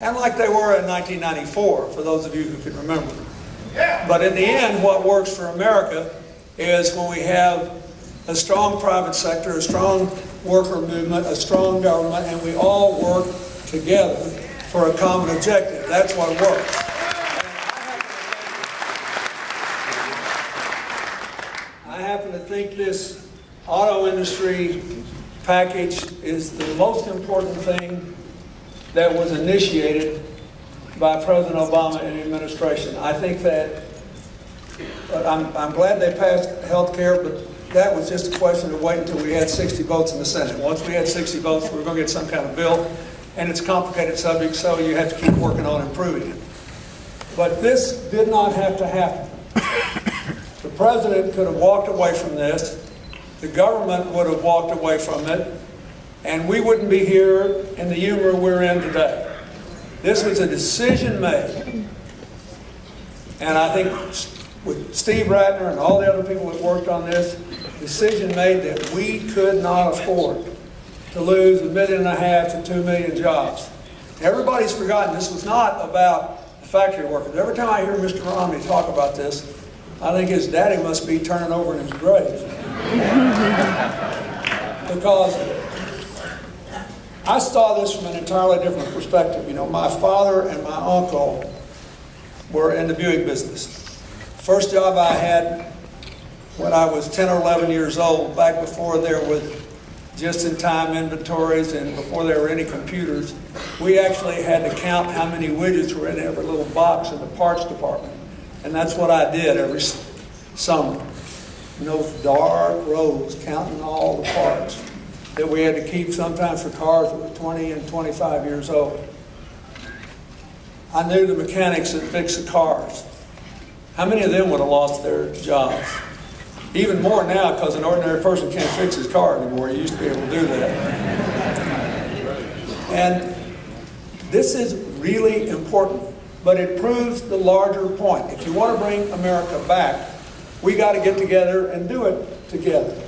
and like they were in 1994, for those of you who can remember. But in the end, what works for America is when we have a strong private sector, a strong worker movement, a strong government, and we all work together for a common objective. That's what works. I happen to think this auto industry package is the most important thing that was initiated by President Obama and the administration. I think that, I'm glad they passed health care, but that was just a question of waiting until we had 60 votes in the Senate. Once we had 60 votes, we were going to get some kind of bill, and it's a complicated subject, so you have to keep working on improving it. But this did not have to happen. The president could have walked away from this, the government would have walked away from it, and we wouldn't be here in the humor we're in today. This was a decision made, and I think with Steve Ratner and all the other people that worked on this, decision made that we could not afford to lose 1.5 million to 2 million jobs. Everybody's forgotten this was not about the factory workers. Every time I hear Mr. Romney talk about this, I think his daddy must be turning over in his grave. Because I saw this from an entirely different perspective. You know, my father and my uncle were in the Buick business. First job I had when I was 10 or 11 years old, back before there was just-in-time inventories and before there were any computers, we actually had to count how many widgets were in every little box in the parts department. And that's what I did every summer. In those dark rows, counting all the parts that we had to keep sometimes for cars that were 20 and 25 years old. I knew the mechanics that fixed the cars. How many of them would have lost their jobs? Even more now, because an ordinary person can't fix his car anymore. He used to be able to do that. And this is really important, but it proves the larger point. If you want to bring America back, we got to get together and do it together.